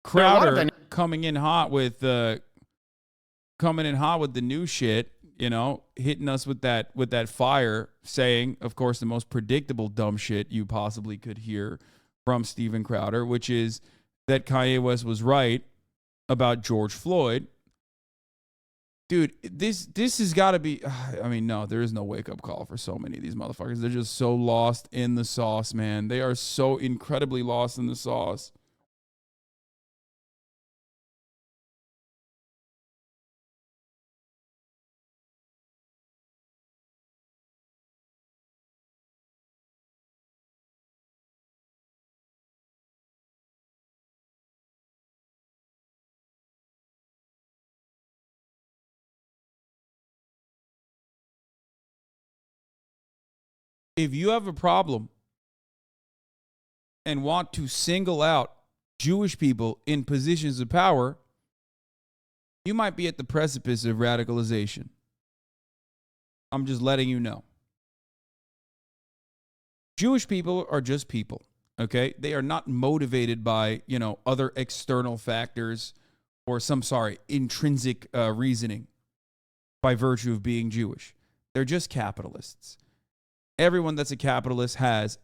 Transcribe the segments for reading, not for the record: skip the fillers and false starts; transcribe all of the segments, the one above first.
Crowder coming in hot with the new shit, you know, hitting us with that fire, saying, of course, the most predictable dumb shit you possibly could hear from Steven Crowder, which is that Kanye West was right about George Floyd. Dude, this has got to be, I mean, no, there is no wake-up call for so many of these motherfuckers. They're just so lost in the sauce, man. They are so incredibly lost in the sauce. If you have a problem and want to single out Jewish people in positions of power, you might be at the precipice of radicalization. I'm just letting you know. Jewish people are just people, okay? They are not motivated by, you know, other external factors or intrinsic reasoning by virtue of being Jewish. They're just capitalists. Everyone that's a capitalist has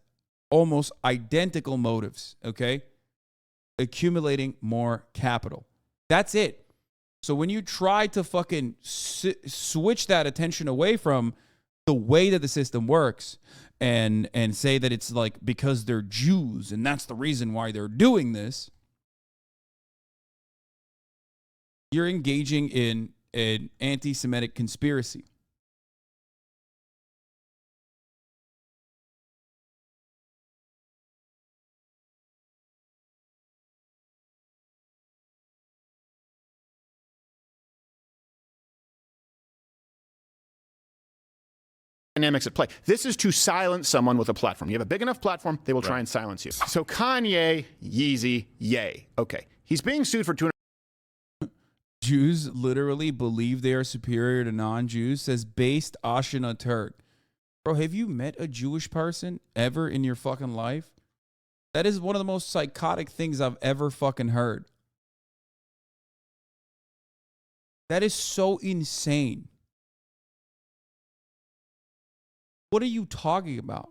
almost identical motives, okay? Accumulating more capital. That's it. So when you try to fucking switch that attention away from the way that the system works and say that it's like because they're Jews and that's the reason why they're doing this, you're engaging in an anti-Semitic conspiracy. Dynamics at play. This is to silence someone with a platform. You have a big enough platform, they will try and silence you. So Kanye, Yeezy, yay. Okay. He's being sued for 200. Jews literally believe they are superior to non-Jews, says based Ashina Turk. Bro, have you met a Jewish person ever in your fucking life? That is one of the most psychotic things I've ever fucking heard. That is so insane. What are you talking about?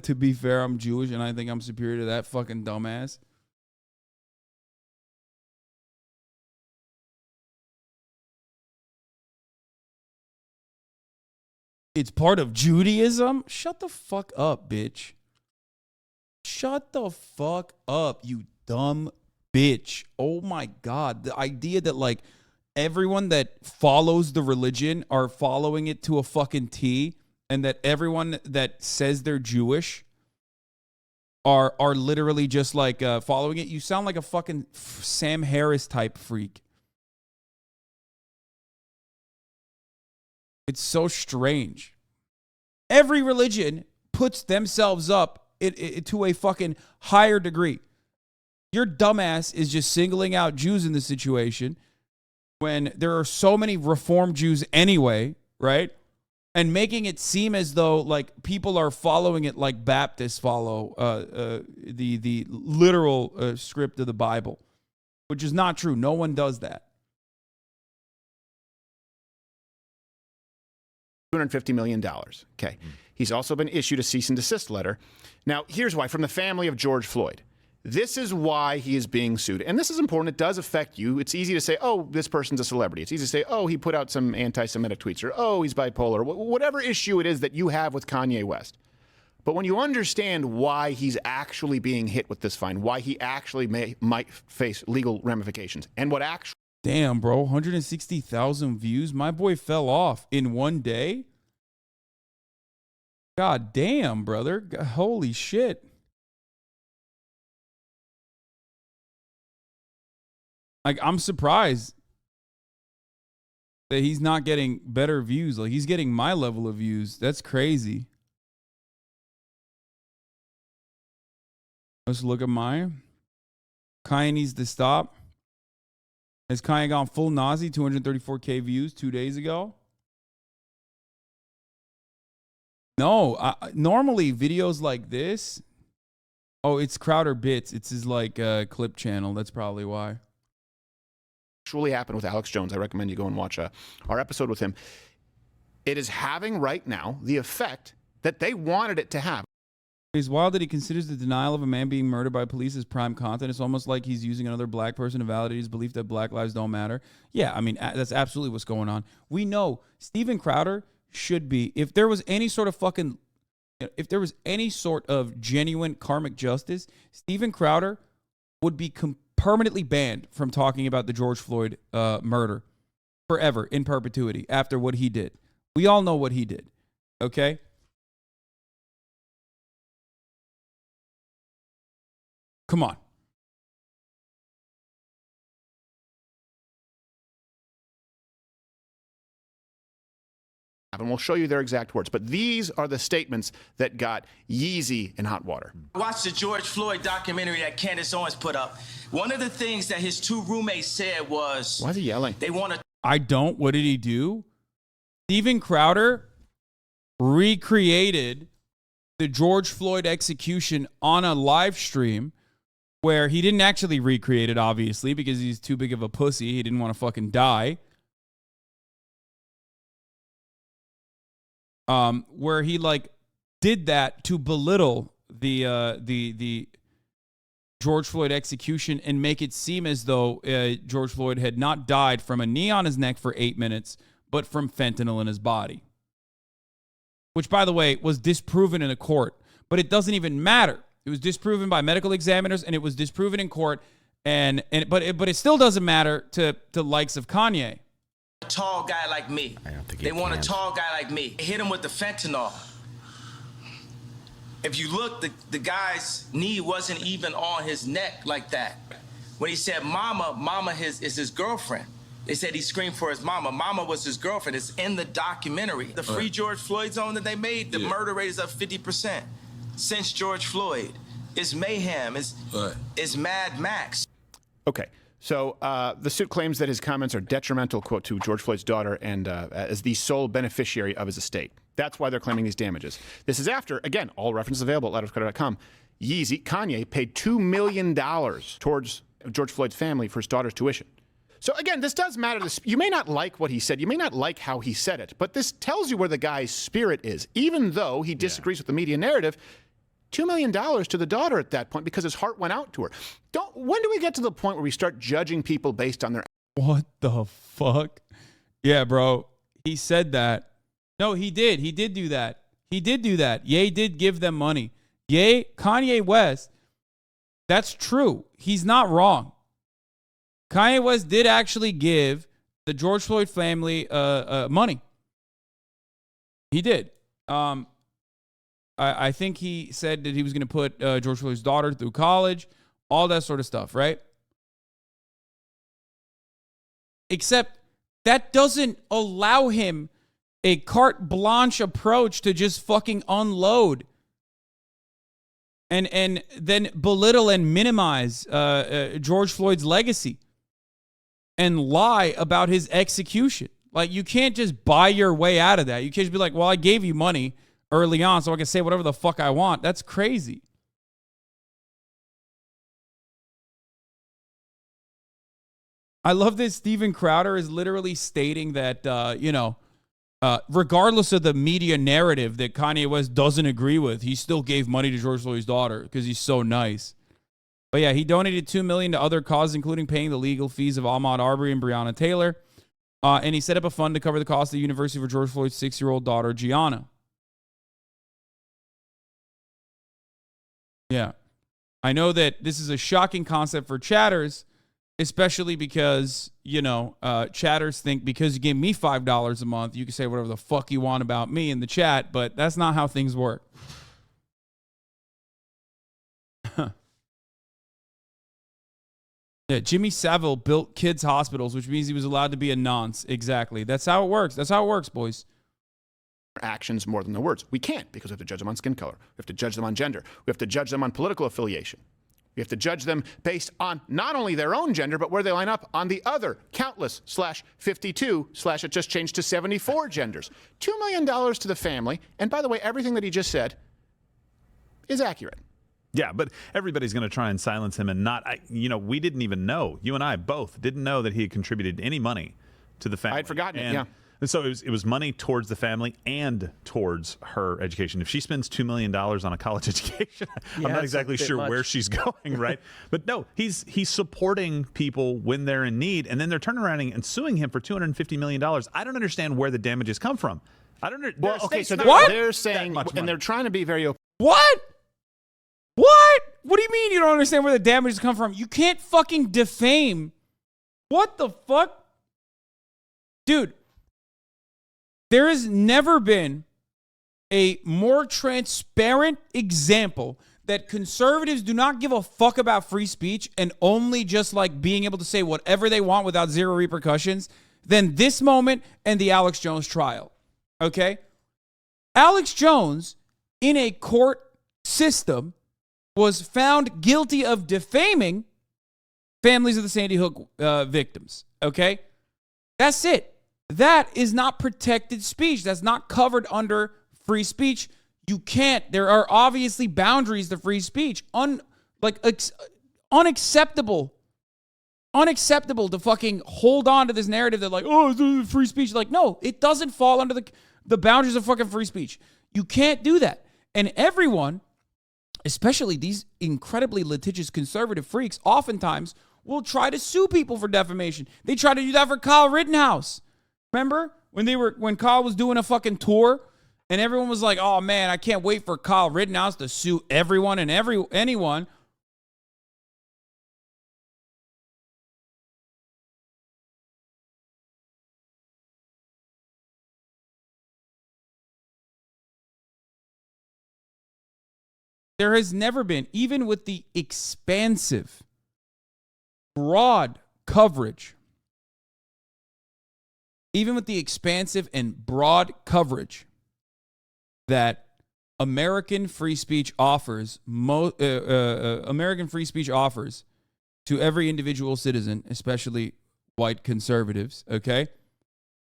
To be fair, I'm Jewish and I think I'm superior to that fucking dumbass. It's part of Judaism? Shut the fuck up, bitch. Shut the fuck up, you dumb bitch. Oh my God. The idea that like everyone that follows the religion are following it to a fucking T, and that everyone that says they're Jewish are literally just like following it. You sound like a fucking Sam Harris type freak. It's so strange. Every religion puts themselves up to a fucking higher degree. Your dumbass is just singling out Jews in this situation when there are so many Reformed Jews anyway, right? And making it seem as though like people are following it like Baptists follow the literal script of the Bible, which is not true. No one does that. $250 million. Okay. He's also been issued a cease and desist letter. Now, here's why. From the family of George Floyd. This is why he is being sued. And this is important. It does affect you. It's easy to say, oh, this person's a celebrity. It's easy to say, oh, he put out some anti-Semitic tweets, or oh, he's bipolar, whatever issue it is that you have with Kanye West. But when you understand why he's actually being hit with this fine, why he actually might face legal ramifications, and what actually... Damn, bro, 160,000 views. My boy fell off in one day. God damn, brother. Holy shit. Like, I'm surprised that he's not getting better views. Like, he's getting my level of views. That's crazy. Let's look at mine. Kanye needs to stop. Has Kanye gone full Nazi? 234K views 2 days ago. No, normally videos like this. Oh, it's Crowder Bits. It's his like clip channel. That's probably why. Actually happened with Alex Jones. I recommend you go and watch our episode with him. It is having right now the effect that they wanted it to have. It's wild that he considers the denial of a man being murdered by police as prime content. It's almost like he's using another black person to validate his belief that black lives don't matter. Yeah, I mean, that's absolutely what's going on. We know Steven Crowder should be, if there was any sort of genuine karmic justice, Steven Crowder would be permanently banned from talking about the George Floyd murder forever, in perpetuity, after what he did. We all know what he did, okay? Come on. And we'll show you their exact words. But these are the statements that got Yeezy in hot water. Watch the George Floyd documentary that Candace Owens put up. One of the things that his two roommates said was... Why is he yelling? They want to... I don't. What did he do? Steven Crowder recreated the George Floyd execution on a live stream where he didn't actually recreate it, obviously, because he's too big of a pussy. He didn't want to fucking die. Where he like did that to belittle the George Floyd execution and make it seem as though George Floyd had not died from a knee on his neck for 8 minutes, but from fentanyl in his body. Which, by the way, was disproven in a court. But it doesn't even matter. It was disproven by medical examiners, and it was disproven in court. But it still doesn't matter to likes of Kanye. A tall guy like me. I don't think they want a tall guy like me. Hit him with the fentanyl. If you look, the guy's knee wasn't even on his neck like that. When he said mama is his girlfriend. They said he screamed for his mama. Mama was his girlfriend. It's in the documentary. The Free George Floyd zone that they made, the murder rate is up 50% since George Floyd. It's mayhem. It's Mad Max. Okay. So the suit claims that his comments are detrimental, quote, to George Floyd's daughter and as the sole beneficiary of his estate. That's why they're claiming these damages. This is after, again, all references available at louderscreditor.com. Kanye paid $2 million towards George Floyd's family for his daughter's tuition. So again, this does matter. You may not like what he said. You may not like how he said it. But this tells you where the guy's spirit is. Even though he disagrees with the media narrative, $2 million to the daughter at that point because his heart went out to her. When do we get to the point where we start judging people based on their... What the fuck? Yeah, bro. He said that. No, he did. He did do that. He did do that. Ye did give them money. Ye, Kanye West, that's true. He's not wrong. Kanye West did actually give the George Floyd family money. He did. I think he said that he was going to put George Floyd's daughter through college, all that sort of stuff, right? Except that doesn't allow him a carte blanche approach to just fucking unload and then belittle and minimize George Floyd's legacy and lie about his execution. Like, you can't just buy your way out of that. You can't just be like, well, I gave you money early on so I can say whatever the fuck I want. That's crazy. I love that Steven Crowder is literally stating that, regardless of the media narrative that Kanye West doesn't agree with, he still gave money to George Floyd's daughter because he's so nice. But yeah, he donated $2 million to other causes, including paying the legal fees of Ahmaud Arbery and Breonna Taylor. And he set up a fund to cover the cost of the university for George Floyd's 6-year-old daughter, Gianna. Yeah. I know that this is a shocking concept for chatters, especially because, chatters think because you gave me $5 a month, you can say whatever the fuck you want about me in the chat, but that's not how things work. Yeah, Jimmy Savile built kids' hospitals, which means he was allowed to be a nonce. Exactly. That's how it works. That's how it works, boys. Actions more than their words. We can't because we have to judge them on skin color. We have to judge them on gender. We have to judge them on political affiliation. You have to judge them based on not only their own gender, but where they line up on the other countless /52 / it just changed to 74 genders. $2 million to the family. And by the way, everything that he just said is accurate. Yeah, but everybody's going to try and silence him and not, we didn't even know. You and I both didn't know that he had contributed any money to the family. I had forgotten it, yeah. And so it was money towards the family and towards her education. If she spends $2 million on a college education, I'm not exactly sure where she's going, right? But no, he's supporting people when they're in need, and then they're turning around and suing him for $250 million. I don't understand where the damages come from. I don't understand. Well, okay, so they're saying, and they're trying to be very open. What? What do you mean you don't understand where the damages come from? You can't fucking defame. What the fuck? Dude, there has never been a more transparent example that conservatives do not give a fuck about free speech and only just like being able to say whatever they want without zero repercussions than this moment and the Alex Jones trial. Okay? Alex Jones, in a court system, was found guilty of defaming families of the Sandy Hook victims. Okay? That's it. That is not protected speech. That's not covered under free speech. You can't. There are obviously boundaries to free speech. Unacceptable. Unacceptable to fucking hold on to this narrative that like, oh, it's free speech. Like, no, it doesn't fall under the boundaries of fucking free speech. You can't do that. And everyone, especially these incredibly litigious conservative freaks, oftentimes will try to sue people for defamation. They tried to do that for Kyle Rittenhouse. Remember when Kyle was doing a fucking tour and everyone was like, oh man, I can't wait for Kyle Rittenhouse to sue everyone and anyone. There has never been, even with the expansive, broad coverage, that American free speech offers, American free speech offers to every individual citizen, especially white conservatives, okay?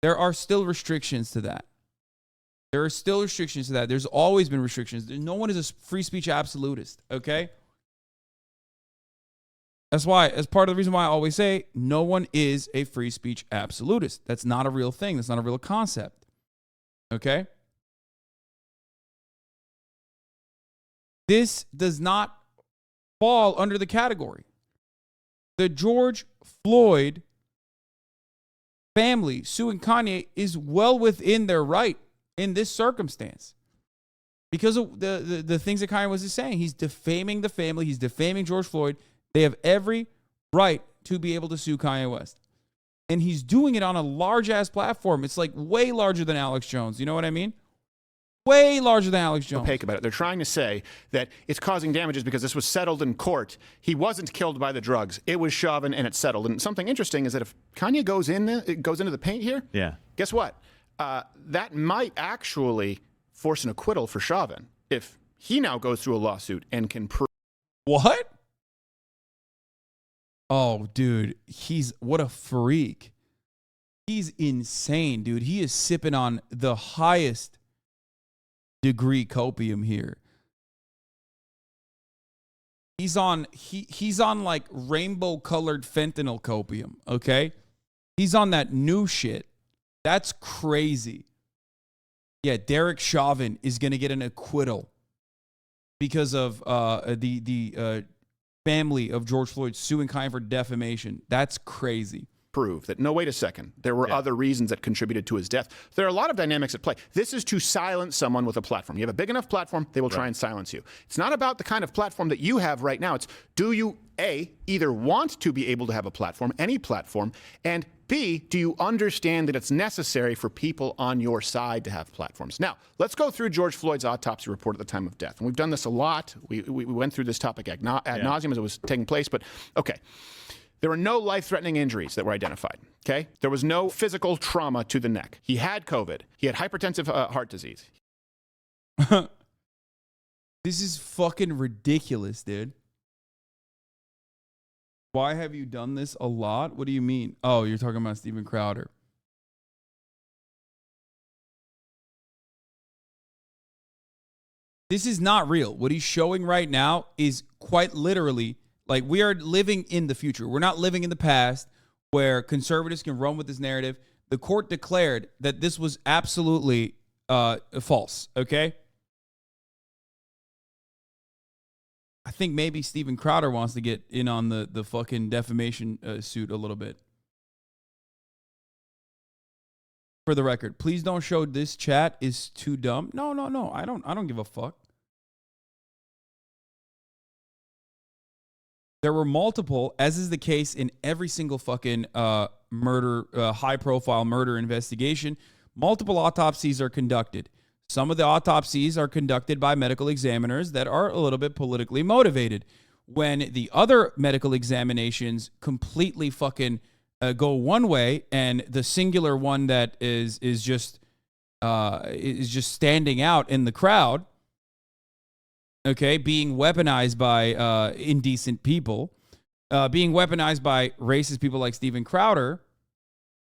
There are still restrictions to that. There's always been restrictions. No one is a free speech absolutist, okay? That's part of the reason why I always say no one is a free speech absolutist. That's not a real thing. That's not a real concept. Okay? This does not fall under the category. The George Floyd family suing Kanye is well within their right in this circumstance. Because of the things that Kanye West is saying. He's defaming the family. He's defaming George Floyd. They have every right to be able to sue Kanye West. And he's doing it on a large-ass platform. It's like way larger than Alex Jones. You know what I mean? Way larger than Alex Jones. Opaque about it. They're trying to say that it's causing damages because this was settled in court. He wasn't killed by the drugs. It was Chauvin and it's settled. And something interesting is that if Kanye goes into the paint here, guess what? That might actually force an acquittal for Chauvin if he now goes through a lawsuit and can prove. What? Oh, dude, what a freak. He's insane, dude. He is sipping on the highest degree copium here. He's on like rainbow colored fentanyl copium, okay? He's on that new shit. That's crazy. Yeah, Derek Chauvin is going to get an acquittal because of the family of George Floyd suing Kanye for defamation. That's crazy. Prove that, no, wait a second, there were other reasons that contributed to his death. There are a lot of dynamics at play. This is to silence someone with a platform. You have a big enough platform, they will try and silence you. It's not about the kind of platform that you have right now. It's, do you, A, either want to be able to have a platform, any platform, and B, do you understand that it's necessary for people on your side to have platforms? Now, let's go through George Floyd's autopsy report at the time of death. And we've done this a lot. We went through this topic ad nauseum as it was taking place. But, okay, there were no life-threatening injuries that were identified, okay? There was no physical trauma to the neck. He had COVID. He had hypertensive heart disease. This is fucking ridiculous, dude. Why have you done this a lot? What do you mean? Oh, you're talking about Steven Crowder. This is not real. What he's showing right now is quite literally like we are living in the future. We're not living in the past where conservatives can run with this narrative. The court declared that this was absolutely false, okay? I think maybe Steven Crowder wants to get in on the fucking defamation suit a little bit. For the record, please don't show this chat is too dumb. No. I don't give a fuck. There were multiple, as is the case in every single fucking murder, high-profile murder investigation, multiple autopsies are conducted. Some of the autopsies are conducted by medical examiners that are a little bit politically motivated. When the other medical examinations completely fucking go one way, and the singular one that is just standing out in the crowd, okay, being weaponized by indecent people, being weaponized by racist people like Steven Crowder,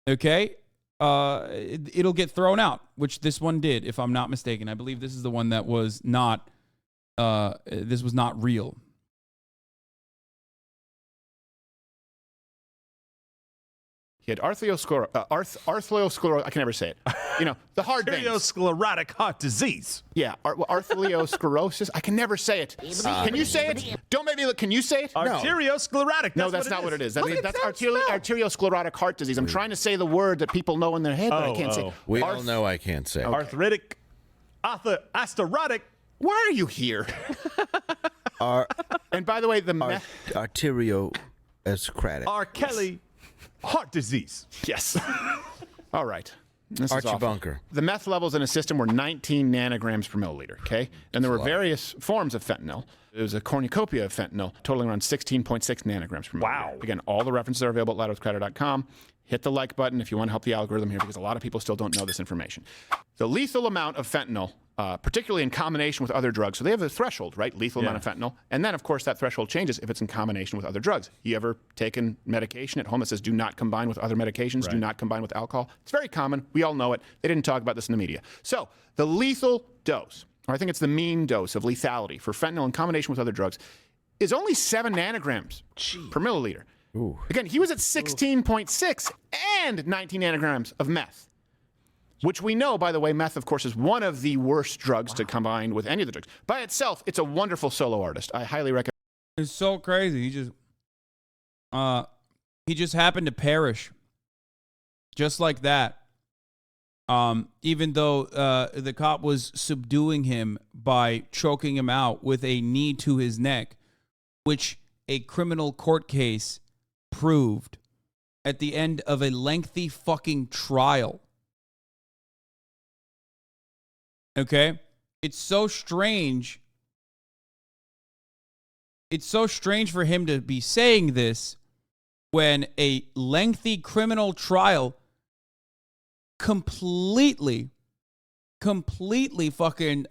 okay, it'll get thrown out, which this one did, if I'm not mistaken. I believe this is the one that was not, this was not real. He had arteriosclerosis. I can never say it. You know, the heart veins. Arteriosclerotic heart disease. Yeah, arteriosclerosis. I can never say it. Can you say it? Don't make me look. Can you say it? Arteriosclerotic. No, that's not what it is. That's arteriosclerotic heart disease. I'm trying to say the word that people know in their head, but I can't say. We all know I can't say. Okay. Arthritic. Asterotic. Why are you here? And by the way, the arteriosclerotic. R. Kelly. Heart disease. Yes. All right. This Archie is awful. Bunker. The meth levels in a system were 19 nanograms per milliliter, okay? And there were various forms of fentanyl. There was a cornucopia of fentanyl, totaling around 16.6 nanograms per milliliter. Wow. Again, all the references are available at loudwithcrowder.com. Hit the like button if you want to help the algorithm here, because a lot of people still don't know this information. The lethal amount of fentanyl, particularly in combination with other drugs, so they have a threshold, right? Lethal amount of fentanyl. And then, of course, that threshold changes if it's in combination with other drugs. You ever taken medication at home that says do not combine with other medications, do not combine with alcohol? It's very common. We all know it. They didn't talk about this in the media. So the lethal dose, or I think it's the mean dose of lethality for fentanyl in combination with other drugs, is only 7 nanograms per milliliter. Ooh. Again, he was at 16.6 and 19 nanograms of meth, which we know, by the way, meth, of course, is one of the worst drugs to combine with any of the drugs. By itself, it's a wonderful solo artist. I highly recommend. It's so crazy. He just happened to perish, just like that. Even though the cop was subduing him by choking him out with a knee to his neck, which a criminal court case proved at the end of a lengthy fucking trial. Okay? It's so strange. It's so strange for him to be saying this when a lengthy criminal trial completely fucking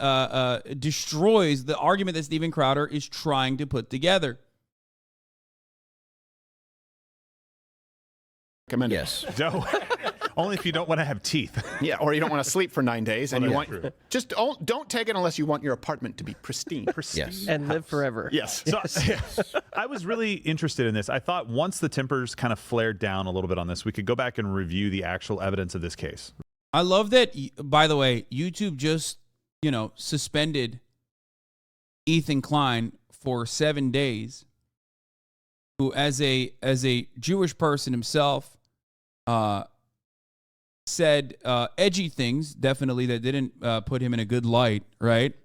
destroys the argument that Steven Crowder is trying to put together. Yes. No. Only if you don't want to have teeth. Yeah, or you don't want to sleep for 9 days, and you want just don't take it unless you want your apartment to be pristine. Yes. And live forever. Yes. So, I was really interested in this. I thought once the tempers kind of flared down a little bit on this, we could go back and review the actual evidence of this case. I love that, by the way, YouTube just, suspended Ethan Klein for 7 days, who as a Jewish person himself said edgy things, definitely, that didn't put him in a good light, right?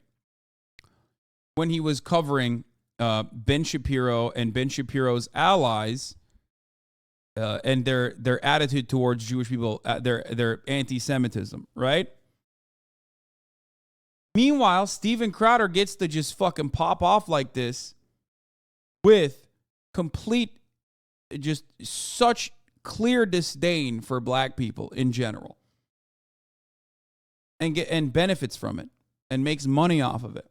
When he was covering Ben Shapiro and Ben Shapiro's allies and their attitude towards Jewish people, their anti-Semitism, right? Meanwhile, Steven Crowder gets to just fucking pop off like this with complete, just such clear disdain for black people in general, and benefits from it and makes money off of it.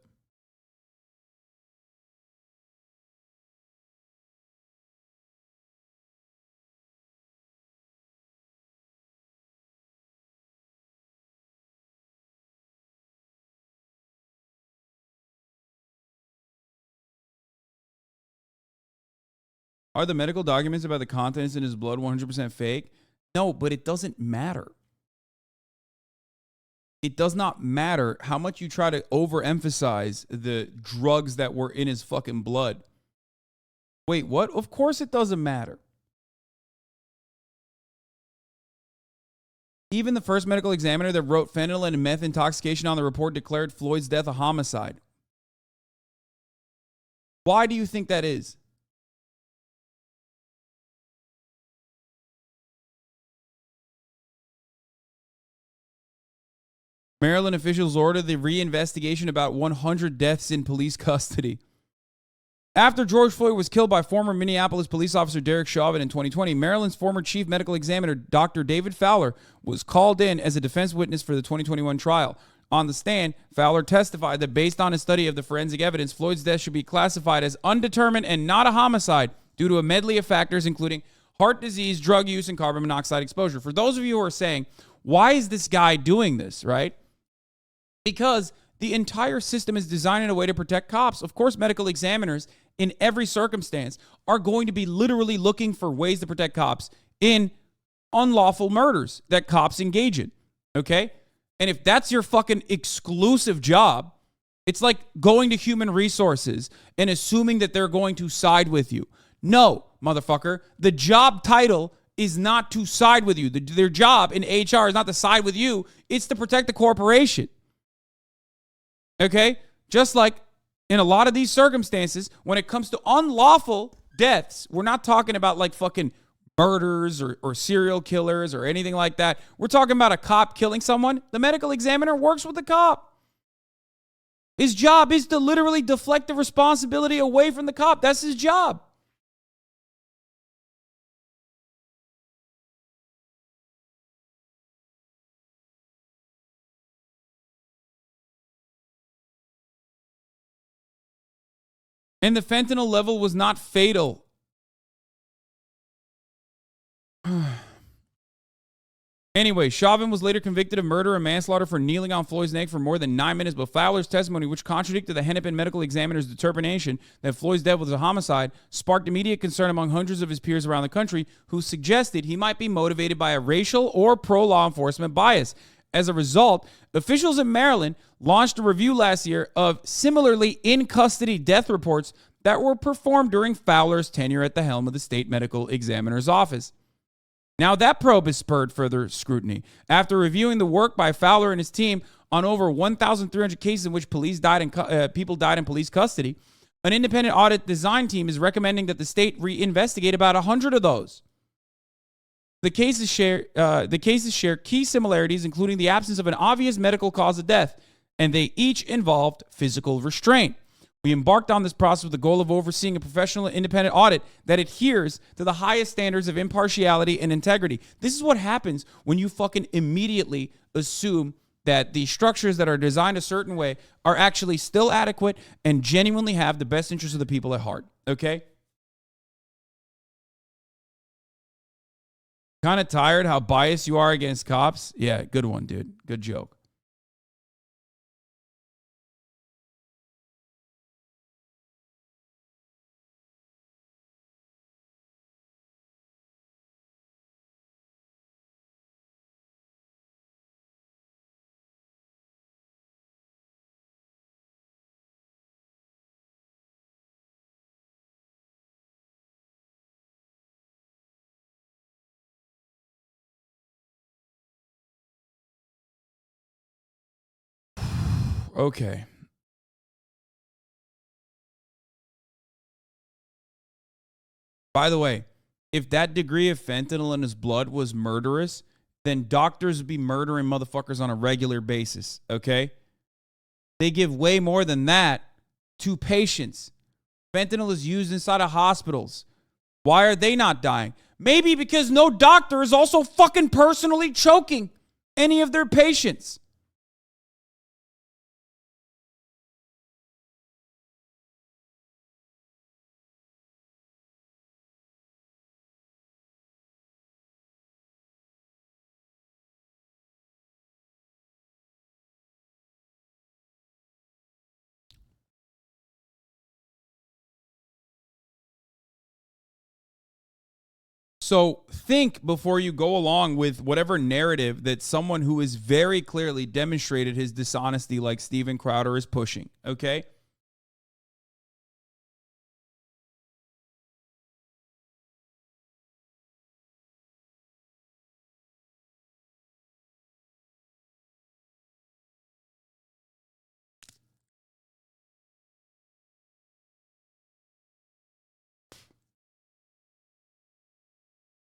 Are the medical documents about the contents in his blood 100% fake? No, but it doesn't matter. It does not matter how much you try to overemphasize the drugs that were in his fucking blood. Wait, what? Of course it doesn't matter. Even the first medical examiner that wrote fentanyl and meth intoxication on the report declared Floyd's death a homicide. Why do you think that is? Maryland officials ordered the reinvestigation about 100 deaths in police custody. After George Floyd was killed by former Minneapolis police officer Derek Chauvin in 2020, Maryland's former chief medical examiner, Dr. David Fowler, was called in as a defense witness for the 2021 trial. On the stand, Fowler testified that based on his study of the forensic evidence, Floyd's death should be classified as undetermined and not a homicide due to a medley of factors including heart disease, drug use, and carbon monoxide exposure. For those of you who are saying, why is this guy doing this, right? Because the entire system is designed in a way to protect cops. Of course, medical examiners in every circumstance are going to be literally looking for ways to protect cops in unlawful murders that cops engage in, okay? And if that's your fucking exclusive job, it's like going to human resources and assuming that they're going to side with you. No, motherfucker. The job title is not to side with you. Their job in HR is not to side with you. It's to protect the corporation. Okay? Just like in a lot of these circumstances, when it comes to unlawful deaths, we're not talking about like fucking murders or serial killers or anything like that. We're talking about a cop killing someone. The medical examiner works with the cop. His job is to literally deflect the responsibility away from the cop. That's his job. And the fentanyl level was not fatal. Anyway, Chauvin was later convicted of murder and manslaughter for kneeling on Floyd's neck for more than 9 minutes, but Fowler's testimony, which contradicted the Hennepin medical examiner's determination that Floyd's death was a homicide, sparked immediate concern among hundreds of his peers around the country who suggested he might be motivated by a racial or pro-law enforcement bias. As a result, officials in Maryland launched a review last year of similarly in-custody death reports that were performed during Fowler's tenure at the helm of the state medical examiner's office. Now, that probe has spurred further scrutiny. After reviewing the work by Fowler and his team on over 1,300 cases in which people died in police custody, an independent audit design team is recommending that the state reinvestigate about 100 of those. The cases share key similarities, including the absence of an obvious medical cause of death, and they each involved physical restraint. We embarked on this process with the goal of overseeing a professional independent audit that adheres to the highest standards of impartiality and integrity. This is what happens when you fucking immediately assume that the structures that are designed a certain way are actually still adequate and genuinely have the best interests of the people at heart, okay? Kind of tired how biased you are against cops? Yeah, good one, dude. Good joke. Okay. By the way, if that degree of fentanyl in his blood was murderous, then doctors would be murdering motherfuckers on a regular basis, okay? They give way more than that to patients. Fentanyl is used inside of hospitals. Why are they not dying? Maybe because no doctor is also fucking personally choking any of their patients. So think before you go along with whatever narrative that someone who is very clearly demonstrated his dishonesty like Steven Crowder is pushing, okay?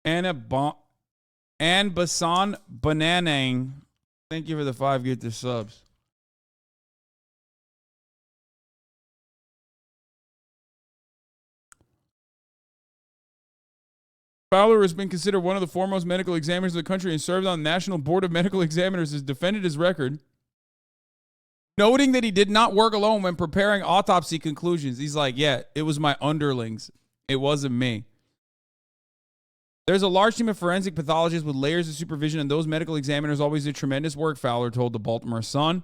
And Basan Bananang. Thank you for the 5 gifted subs. Fowler has been considered one of the foremost medical examiners of the country and served on the National Board of Medical Examiners, has defended his record, noting that he did not work alone when preparing autopsy conclusions. He's like, yeah, it was my underlings. It wasn't me. There's a large team of forensic pathologists with layers of supervision, and those medical examiners always did tremendous work, Fowler told the Baltimore Sun.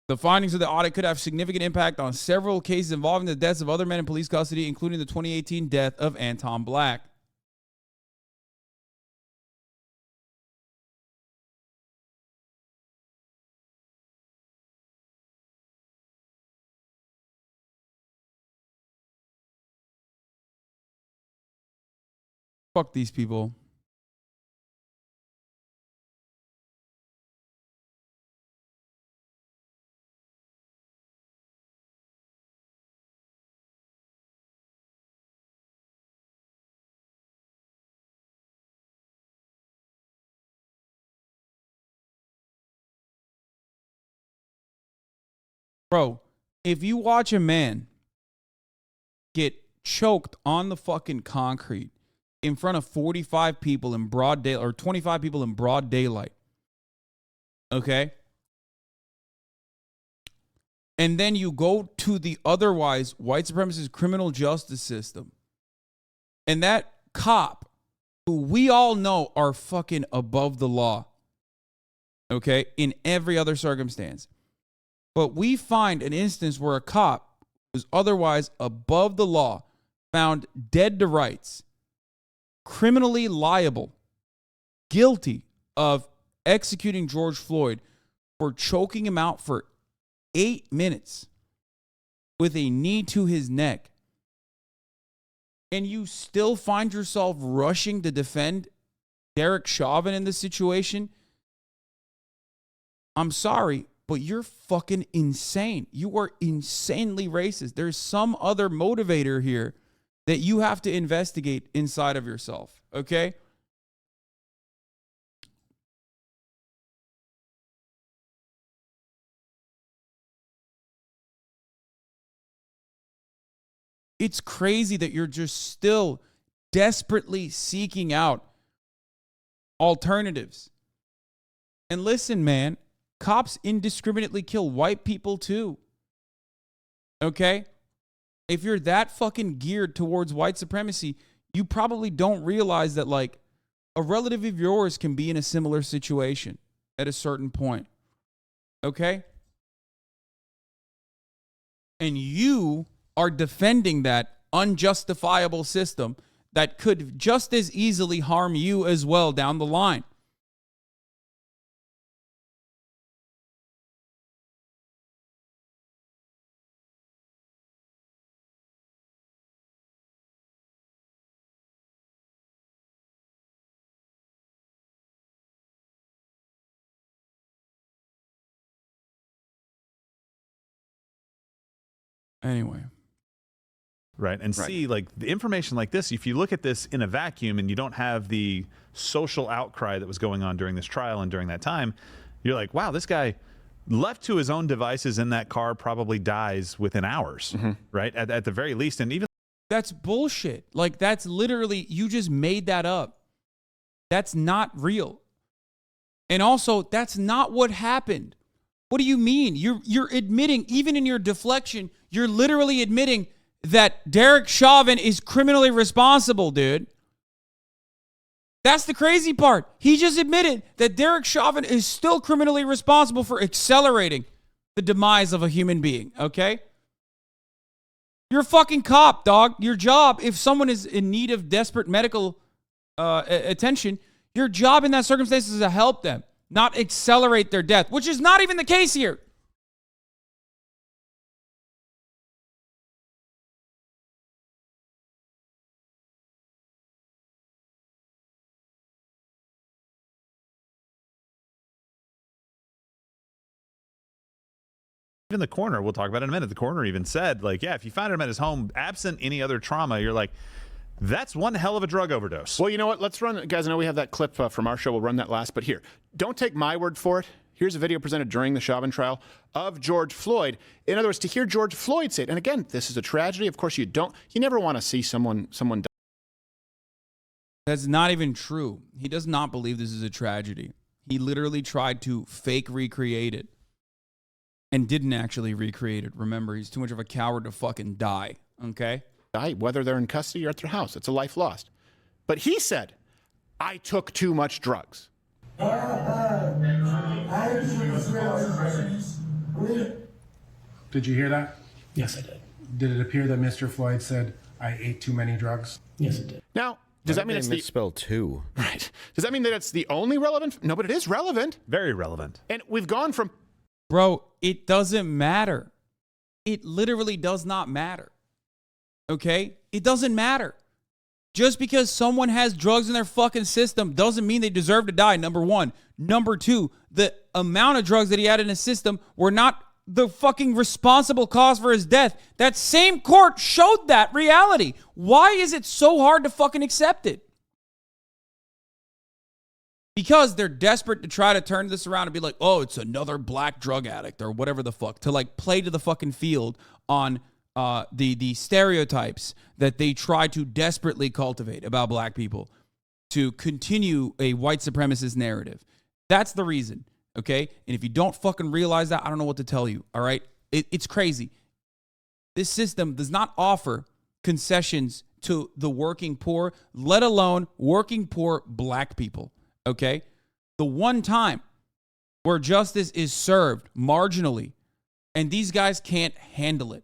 The findings of the audit could have significant impact on several cases involving the deaths of other men in police custody, including the 2018 death of Anton Black. Fuck these people. Bro, if you watch a man get choked on the fucking concrete in front of 45 people in broad daylight, or 25 people in broad daylight, okay? And then you go to the otherwise white supremacist criminal justice system, and that cop, who we all know are fucking above the law, okay, in every other circumstance. But we find an instance where a cop who's otherwise above the law, found dead to rights, criminally liable, guilty of executing George Floyd for choking him out for 8 minutes with a knee to his neck. And you still find yourself rushing to defend Derek Chauvin in this situation. I'm sorry, but you're fucking insane. You are insanely racist. There's some other motivator here that you have to investigate inside of yourself, okay? It's crazy that you're just still desperately seeking out alternatives. And listen, man, cops indiscriminately kill white people too. Okay? If you're that fucking geared towards white supremacy, you probably don't realize that, like, a relative of yours can be in a similar situation at a certain point. Okay? And you are defending that unjustifiable system that could just as easily harm you as well down the line. Anyway. Right. And see, like, the information like this, if you look at this in a vacuum and you don't have the social outcry that was going on during this trial and during that time, you're like, wow, this guy left to his own devices in that car probably dies within hours, right? At the very least. And even that's bullshit. Like, that's literally, you just made that up. That's not real. And also, that's not what happened. What do you mean? You're admitting, even in your deflection, you're literally admitting that Derek Chauvin is criminally responsible, dude. That's the crazy part. He just admitted that Derek Chauvin is still criminally responsible for accelerating the demise of a human being, okay? You're a fucking cop, dog. Your job, if someone is in need of desperate medical attention, your job in that circumstance is to help them, not accelerate their death, which is not even the case here. Even the coroner, we'll talk about it in a minute. The coroner even said, like, yeah, if you find him at his home, absent any other trauma, you're like, that's one hell of a drug overdose. Well, you know what? Let's run, guys. I know we have that clip from our show. We'll run that last. But here, don't take my word for it. Here's a video presented during the Chauvin trial of George Floyd. In other words, to hear George Floyd say it, and again, this is a tragedy. Of course, you never want to see someone die. That's not even true. He does not believe this is a tragedy. He literally tried to fake recreate it and didn't actually recreate it. Remember, he's too much of a coward to fucking die, okay? Die, whether they're in custody or at their house. It's a life lost. But he said, I took too much drugs. Did you hear that? Yes, I did. Did it appear that Mr. Floyd said, I ate too many drugs? Yes, it did. Now, does that mean it's misspell two? Right. Does that mean that it's the only relevant? No, but it is relevant. Very relevant. And we've gone from... Bro, it doesn't matter. It literally does not matter. Okay? It doesn't matter. Just because someone has drugs in their fucking system doesn't mean they deserve to die, number one. Number two, the amount of drugs that he had in his system were not the fucking responsible cause for his death. That same court showed that reality. Why is it so hard to fucking accept it? Because they're desperate to try to turn this around and be like, oh, it's another black drug addict or whatever the fuck. To like play to the fucking field on the stereotypes that they try to desperately cultivate about black people to continue a white supremacist narrative. That's the reason, okay? And if you don't fucking realize that, I don't know what to tell you, all right? It's crazy. This system does not offer concessions to the working poor, let alone working poor black people. Okay, the one time where justice is served marginally, and these guys can't handle it.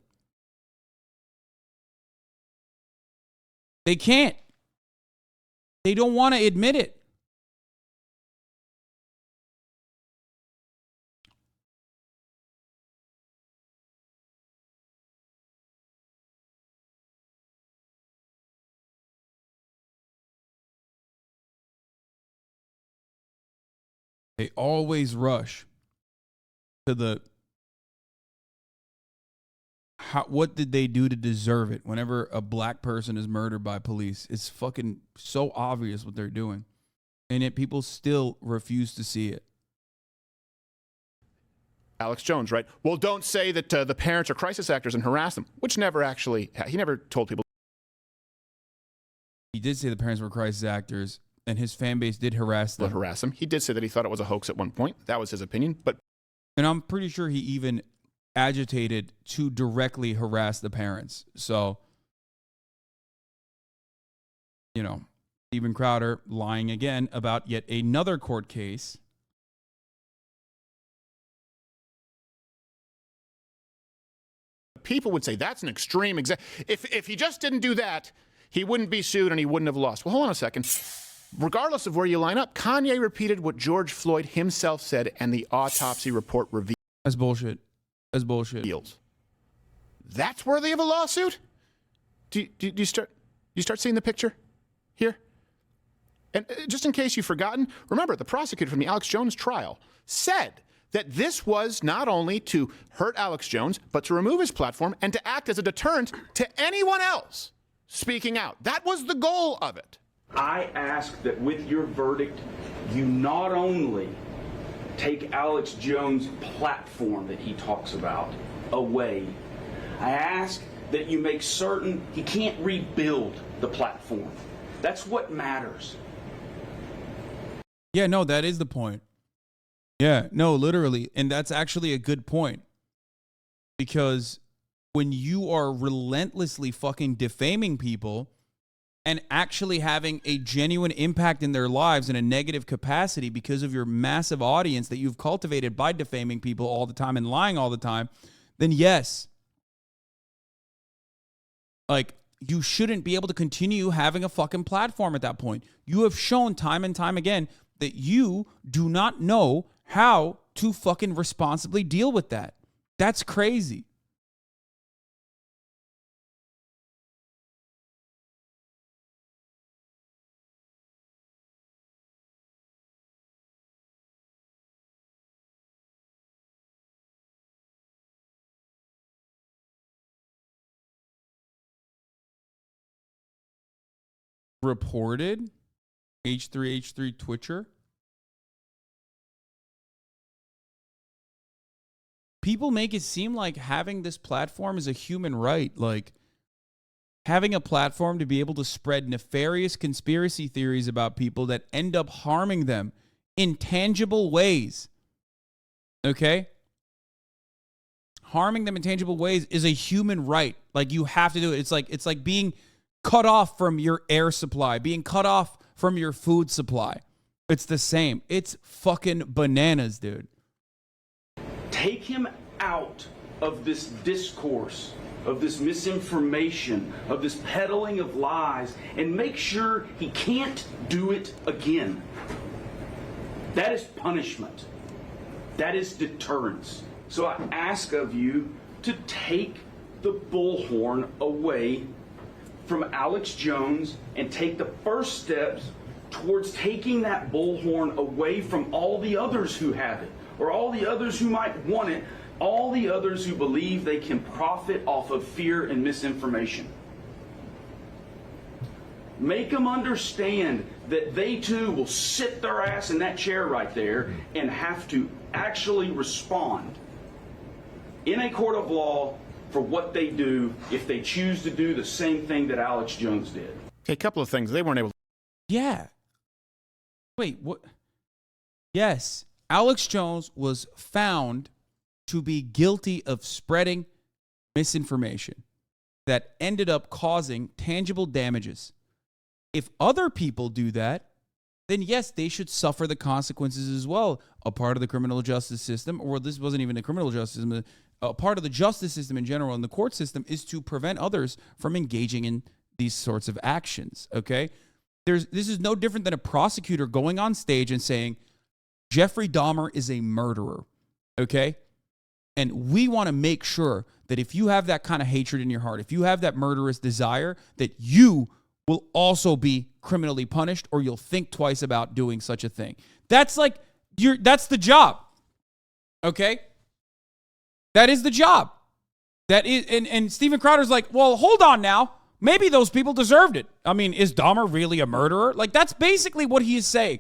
They can't. They don't want to admit it. They always rush to the what did they do to deserve it whenever a black person is murdered by police. It's fucking so obvious what they're doing. And yet people still refuse to see it. Alex Jones, right? Well, don't say that the parents are crisis actors and harass them, which never actually, he never told people. He did say the parents were crisis actors. And his fan base did harass them. Harass him. He did say that he thought it was a hoax at one point. That was his opinion. And I'm pretty sure he even agitated to directly harass the parents. So, you know, Steven Crowder lying again about yet another court case. People would say that's an extreme example. If he just didn't do that, he wouldn't be sued and he wouldn't have lost. Well, hold on a second. Regardless of where you line up, Kanye repeated what George Floyd himself said and the autopsy report revealed. That's bullshit. That's bullshit. That's worthy of a lawsuit? Do you start seeing the picture here? And just in case you've forgotten, remember the prosecutor from the Alex Jones trial said that this was not only to hurt Alex Jones, but to remove his platform and to act as a deterrent to anyone else speaking out. That was the goal of it. I ask that with your verdict, you not only take Alex Jones' platform that he talks about away, I ask that you make certain he can't rebuild the platform. That's what matters. Yeah, no, that is the point. Yeah, no, literally. And that's actually a good point. Because when you are relentlessly fucking defaming people and actually having a genuine impact in their lives in a negative capacity because of your massive audience that you've cultivated by defaming people all the time and lying all the time, then yes, Like, you shouldn't be able to continue having a fucking platform at that point. You have shown time and time again that you do not know how to fucking responsibly deal with that. That's crazy. Reported H3H3 Twitcher. People make it seem like having this platform is a human right. Like, having a platform to be able to spread nefarious conspiracy theories about people that end up harming them in tangible ways. Okay? Harming them in tangible ways is a human right. Like, you have to do it. It's like being cut off from your air supply, being cut off from your food supply. It's the same. It's fucking bananas, dude. Take him out of this discourse, of this misinformation, of this peddling of lies, and make sure he can't do it again. That is punishment. That is deterrence. So I ask of you to take the bullhorn away from Alex Jones and take the first steps towards taking that bullhorn away from all the others who have it, or all the others who might want it, all the others who believe they can profit off of fear and misinformation. Make them understand that they too will sit their ass in that chair right there and have to actually respond in a court of law for what they do if they choose to do the same thing that Alex Jones did. Okay, a couple of things. They weren't able to. Yeah. Wait, what? Yes, Alex Jones was found to be guilty of spreading misinformation that ended up causing tangible damages. If other people do that, then yes, they should suffer the consequences as well. A part of the criminal justice system, or this wasn't even the criminal justice system, a part of the justice system in general and the court system is to prevent others from engaging in these sorts of actions, okay? This is no different than a prosecutor going on stage and saying, Jeffrey Dahmer is a murderer, okay? And we want to make sure that if you have that kind of hatred in your heart, if you have that murderous desire, that you will also be criminally punished, or you'll think twice about doing such a thing. That's like, that's the job, okay? That is the job. That is, and Steven Crowder's like, well, hold on now. Maybe those people deserved it. I mean, is Dahmer really a murderer? Like, that's basically what he is saying.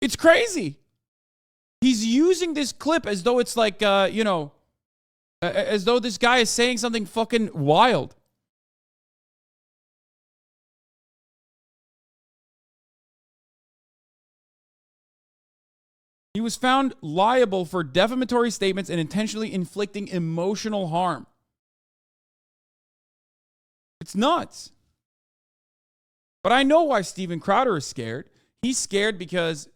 It's crazy. He's using this clip as though it's like, as though this guy is saying something fucking wild. He was found liable for defamatory statements and intentionally inflicting emotional harm. It's nuts. But I know why Steven Crowder is scared. He's scared because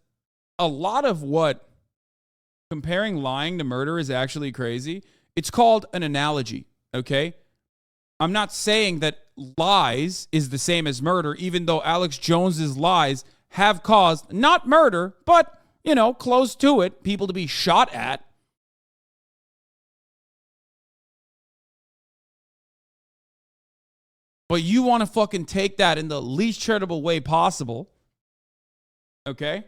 a lot of what comparing lying to murder is actually crazy. It's called an analogy, okay? I'm not saying that lies is the same as murder, even though Alex Jones's lies have caused not murder, but close to it, people to be shot at. But you want to fucking take that in the least charitable way possible. Okay?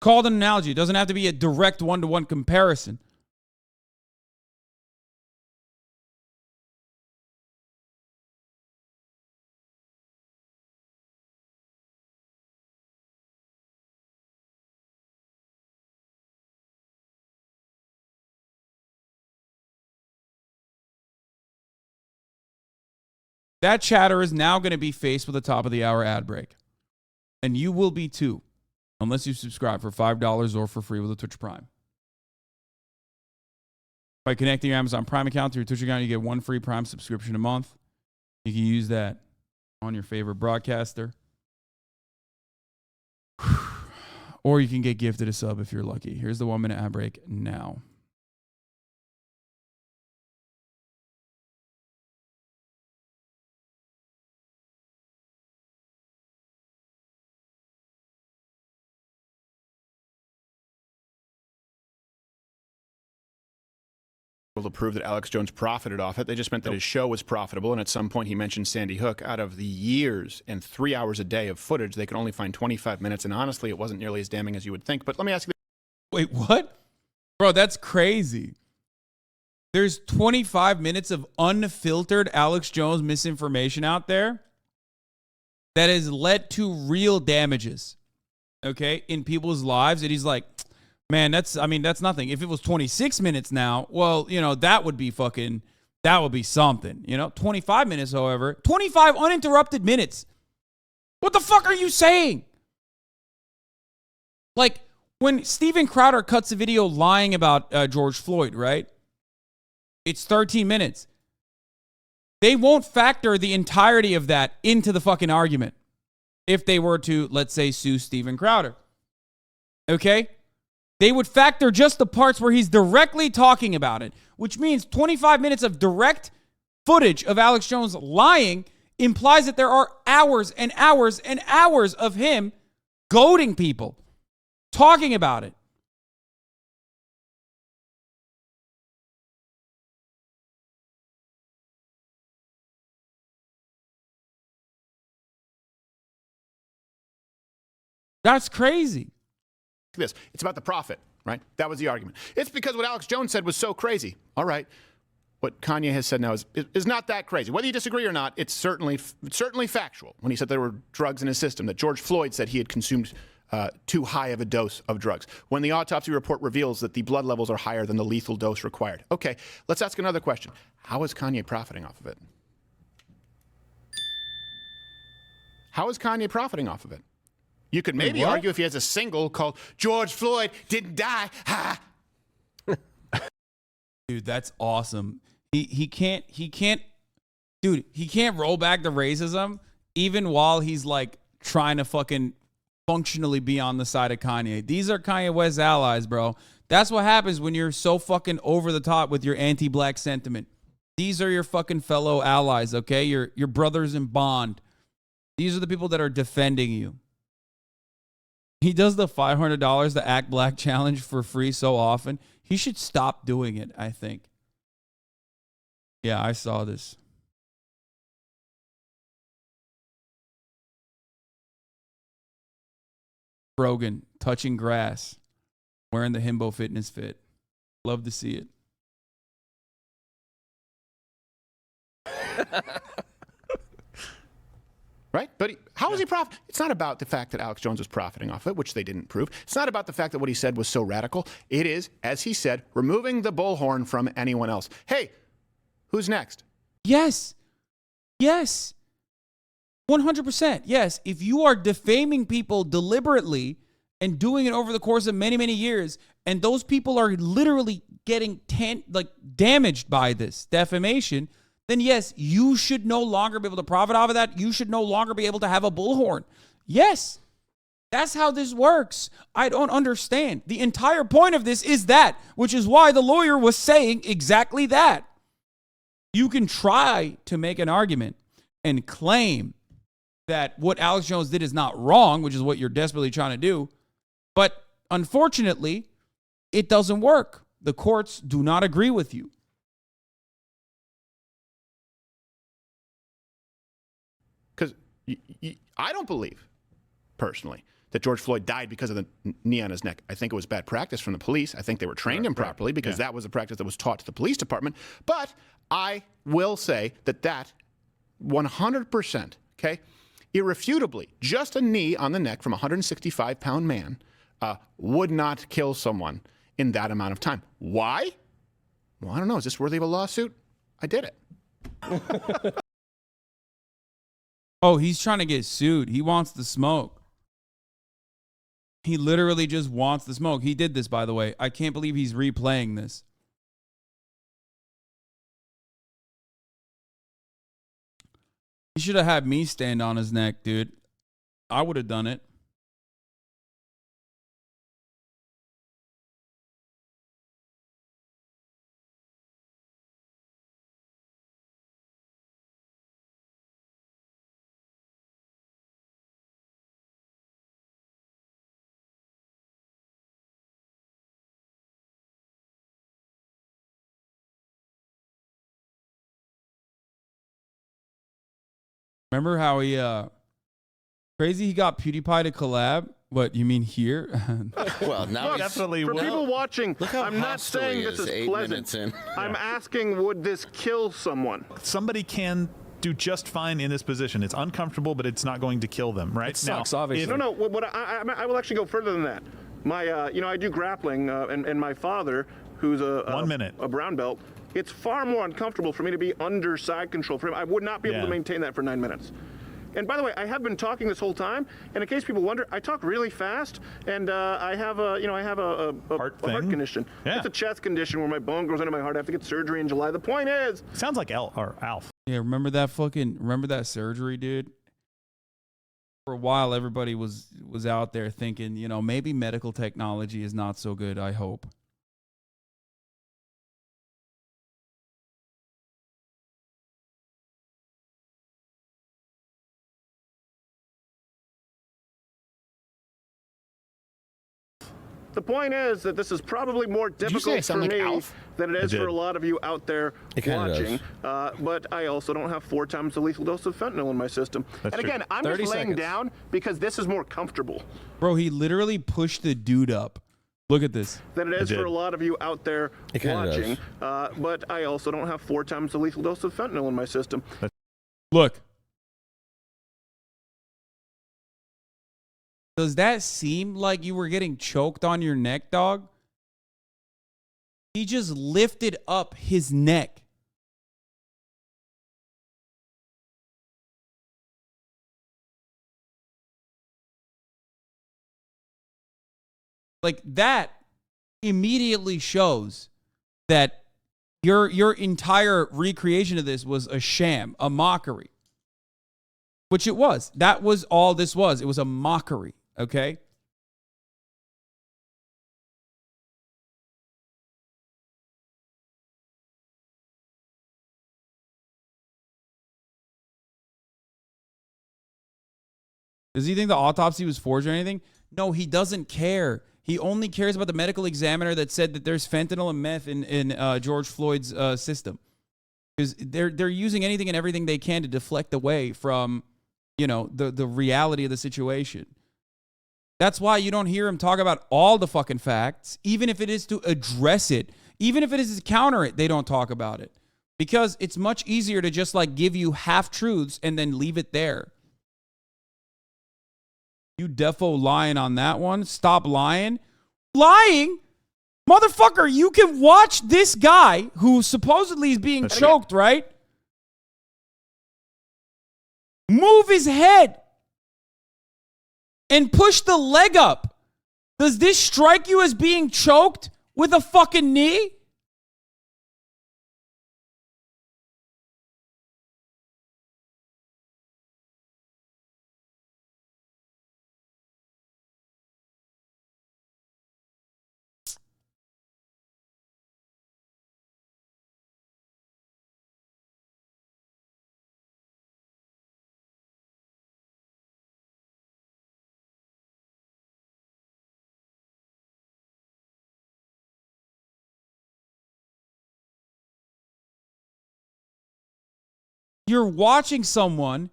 Called an analogy. It doesn't have to be a direct one-to-one comparison. That chatter is now going to be faced with a top of the hour ad break. And you will be too, unless you subscribe for $5 or for free with a Twitch Prime. By connecting your Amazon Prime account to your Twitch account, you get one free Prime subscription a month. You can use that on your favorite broadcaster. Or you can get gifted a sub if you're lucky. Here's the 1 minute ad break now. able to prove that Alex Jones profited off it. They just meant that his show was profitable. And at some point, he mentioned Sandy Hook. Out of the years and 3 hours a day of footage, they could only find 25 minutes. And honestly, it wasn't nearly as damning as you would think. But let me ask you. Wait, what? Bro, that's crazy. There's 25 minutes of unfiltered Alex Jones misinformation out there that has led to real damages, okay, in people's lives. And he's like, man, that's nothing. If it was 26 minutes now, well, that would be something, 25 minutes, however, 25 uninterrupted minutes. What the fuck are you saying? Like, when Steven Crowder cuts a video lying about George Floyd, right? It's 13 minutes. They won't factor the entirety of that into the fucking argument if they were to, let's say, sue Steven Crowder. Okay? They would factor just the parts where he's directly talking about it, which means 25 minutes of direct footage of Alex Jones lying implies that there are hours and hours and hours of him goading people, talking about it. That's crazy. This. It's about the profit, right? That was the argument. It's because what Alex Jones said was so crazy. All right. What Kanye has said now is not that crazy. Whether you disagree or not, it's certainly factual when he said there were drugs in his system, that George Floyd said he had consumed too high of a dose of drugs, when the autopsy report reveals that the blood levels are higher than the lethal dose required. Okay, let's ask another question. How is Kanye profiting off of it? How is Kanye profiting off of it? You could maybe argue if he has a single called George Floyd Didn't Die. Ha! Dude, that's awesome. He can't roll back the racism even while he's like trying to fucking functionally be on the side of Kanye. These are Kanye West's allies, bro. That's what happens when you're so fucking over the top with your anti-black sentiment. These are your fucking fellow allies, okay? Your brothers in bond. These are the people that are defending you. He does the $500 to act black challenge for free so often. He should stop doing it, I think. Yeah, I saw this. Rogan touching grass, wearing the Himbo Fitness Fit. Love to see it. Right? But how is he profiting? It's not about the fact that Alex Jones was profiting off it, which they didn't prove. It's not about the fact that what he said was so radical. It is, as he said, removing the bullhorn from anyone else. Hey, who's next? Yes. Yes. 100%. Yes. If you are defaming people deliberately and doing it over the course of many, many years, and those people are literally getting damaged by this defamation, then yes, you should no longer be able to profit off of that. You should no longer be able to have a bullhorn. Yes, that's how this works. I don't understand. The entire point of this is that, which is why the lawyer was saying exactly that. You can try to make an argument and claim that what Alex Jones did is not wrong, which is what you're desperately trying to do. But unfortunately, it doesn't work. The courts do not agree with you. Because I don't believe, personally, that George Floyd died because of the knee on his neck. I think it was bad practice from the police. I think they were trained improperly because that was a practice that was taught to the police department. But I will say that 100%, okay, irrefutably, just a knee on the neck from a 165-pound man would not kill someone in that amount of time. Why? Well, I don't know. Is this worthy of a lawsuit? I did it. Oh, he's trying to get sued. He wants the smoke. He literally just wants the smoke. He did this, by the way. I can't believe he's replaying this. He should have had me stand on his neck, dude. I would have done it. Remember how he crazy he got PewDiePie to collab? What, you mean here? Well, now definitely For people watching, Look how I'm not hostile saying he this is is 8 pleasant. minutes in. I'm asking, would this kill someone? Somebody can do just fine in this position. It's uncomfortable, but it's not going to kill them, right? It sucks, now, obviously. No. What I will actually go further than that. My, I do grappling, and my father, who's a brown belt, it's far more uncomfortable for me to be under side control for him. I would not be able to maintain that for 9 minutes. And by the way, I have been talking this whole time, and in case people wonder, I talk really fast, and I have a heart condition. Yeah. It's a chest condition where my bone goes into my heart. I have to get surgery in July. The point is, sounds like Alf. Yeah, remember that surgery, dude? For a while, everybody was out there thinking, maybe medical technology is not so good, I hope. the point is that this is probably more difficult for me than it is for a lot of you out there watching. But I also don't have 4 times the lethal dose of fentanyl in my system. And again, I'm just laying down because this is more comfortable. Bro, he literally pushed the dude up. Look at this. Than it is for a lot of you out there watching. But I also don't have 4 times the lethal dose of fentanyl in my system. Look. Does that seem like you were getting choked on your neck, dog? He just lifted up his neck. Like, that immediately shows that your entire recreation of this was a sham, a mockery. Which it was. That was all this was. It was a mockery. Okay? Does he think the autopsy was forged or anything? No, he doesn't care. He only cares about the medical examiner that said that there's fentanyl and meth in George Floyd's system. Because they're using anything and everything they can to deflect away from, the reality of the situation. That's why you don't hear him talk about all the fucking facts, even if it is to address it, even if it is to counter it, they don't talk about it. Because it's much easier to just give you half-truths and then leave it there. You defo lying on that one. Stop lying. Lying? Motherfucker, you can watch this guy who supposedly is being choked, right? Move his head and push the leg up. Does this strike you as being choked with a fucking knee? You're watching someone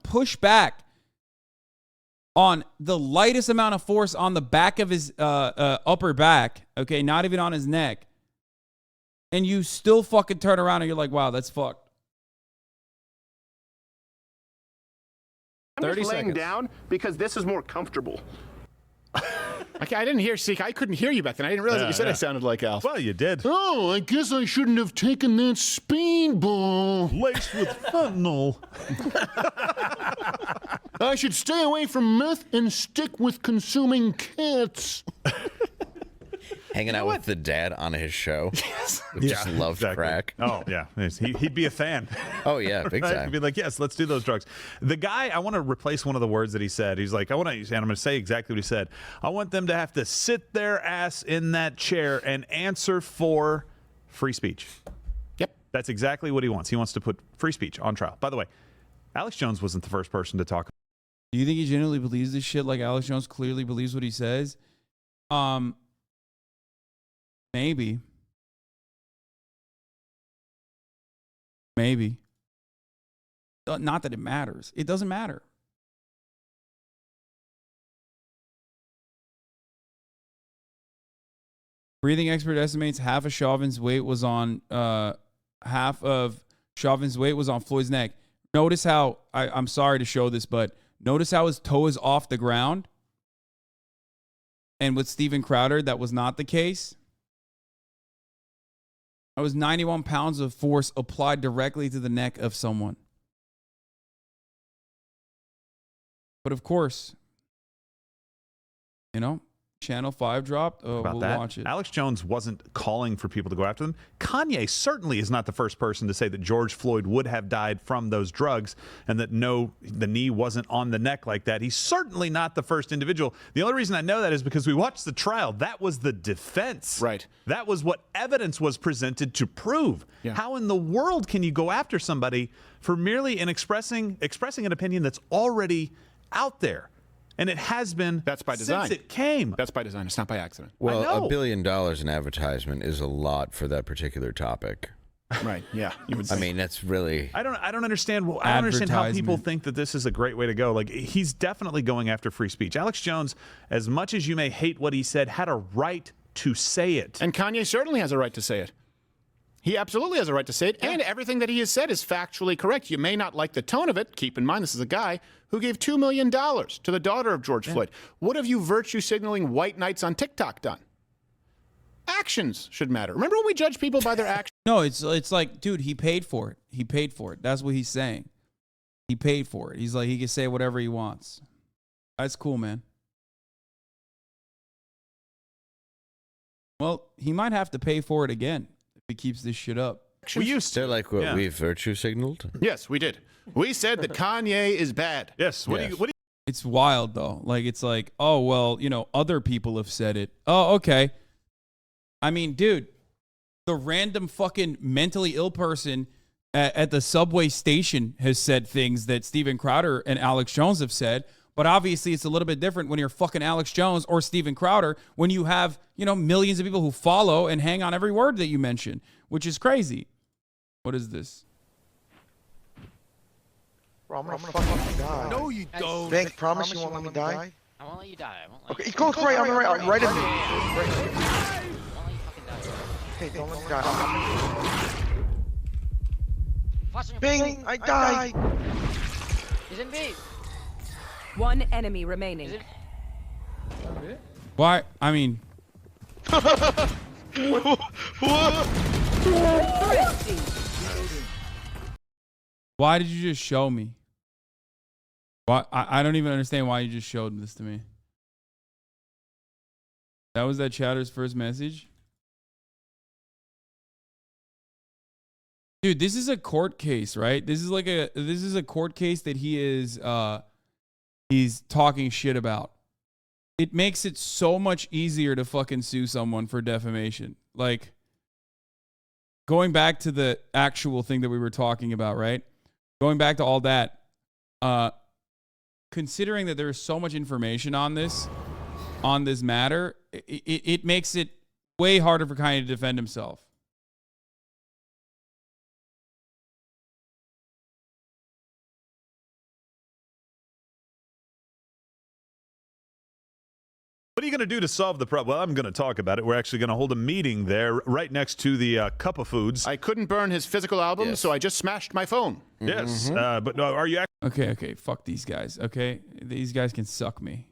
push back on the lightest amount of force on the back of his upper back, okay, not even on his neck. And you still fucking turn around and you're like, wow, that's fucked. I'm just laying down because this is more comfortable. Okay, I didn't hear Seek. I couldn't hear you back then. I didn't realize that you said I sounded like Alf. Well, you did. Oh, I guess I shouldn't have taken that speedball. Laced with fentanyl. I should stay away from meth and stick with consuming cats. Hanging out with the dad on his show. Yes. Just loved crack. Oh, yeah. He'd be a fan. Oh, yeah, big time. He'd be like, yes, let's do those drugs. The guy, I want to replace one of the words that he said. He's like, I'm going to say exactly what he said. I want them to have to sit their ass in that chair and answer for free speech. Yep. That's exactly what he wants. He wants to put free speech on trial. By the way, Alex Jones wasn't the first person to talk. Do you think he genuinely believes this shit like Alex Jones clearly believes what he says? Maybe. Not that it matters. It doesn't matter. Breathing expert estimates half of Chauvin's weight was on Floyd's neck. Notice how I'm sorry to show this, but notice how his toe is off the ground. And with Steven Crowder, that was not the case. That was 91 pounds of force applied directly to the neck of someone. But of course, you know, Channel 5 dropped. Oh, we'll watch it. Alex Jones wasn't calling for people to go after them. Kanye certainly is not the first person to say that George Floyd would have died from those drugs and that the knee wasn't on the neck like that. He's certainly not the first individual. The only reason I know that is because we watched the trial. That was the defense. Right. That was what evidence was presented to prove. Yeah. How in the world can you go after somebody for merely expressing an opinion that's already out there? And it has been That's by design. Since it came. That's by design. It's not by accident. Well, $1 billion in advertisement is a lot for that particular topic. Right. Yeah. You would I mean, that's really. I don't understand. I don't understand how people think that this is a great way to go. Like, he's definitely going after free speech. Alex Jones, as much as you may hate what he said, had a right to say it. And Kanye certainly has a right to say it. He absolutely has a right to say it, and everything that he has said is factually correct. You may not like the tone of it. Keep in mind, this is a guy who gave $2 million to the daughter of George Floyd. What have you virtue signaling white knights on TikTok done? Actions should matter. Remember when we judge people by their actions? No, it's like, dude, he paid for it. He paid for it. That's what he's saying. He paid for it. He's like, he can say whatever he wants. That's cool, man. Well, he might have to pay for it again if he keeps this shit up. We used to. Like what we virtue signaled? Yes, we did. We said that Kanye is bad. Yes. What do you It's wild, though. Like, it's like, oh, well, you know, other people have said it. Oh, okay. I mean, dude, the random fucking mentally ill person at the subway station has said things that Steven Crowder and Alex Jones have said. But obviously, it's a little bit different when you're fucking Alex Jones or Steven Crowder, when you have, you know, millions of people who follow and hang on every word that you mention, which is crazy. What is this? Bro, I'm gonna fucking die. No, you don't. Bank, promise you won't let me die? I won't let you die. I won't let Okay, you go right on the right, right in me. I won't let you fucking die. Okay, don't let me die. Bing, I died. He's in B. One enemy remaining. Why? I mean... Why did you just show me? Why? I don't even understand why you just showed this to me. That was that chatter's first message? Dude, this is a court case, right? This is a court case that he is he's talking shit about. It makes it so much easier to fucking sue someone for defamation. Like, going back to the actual thing that we were talking about, right? Going back to all that, considering that there is so much information on this matter, it makes it way harder for Kanye to defend himself. What are you going to do to solve the problem? Well, I'm going to talk about it. We're actually going to hold a meeting there right next to the Cup of Foods. I couldn't burn his physical album, so I just smashed my phone. Yes, but are you... Okay, fuck these guys, okay? These guys can suck me.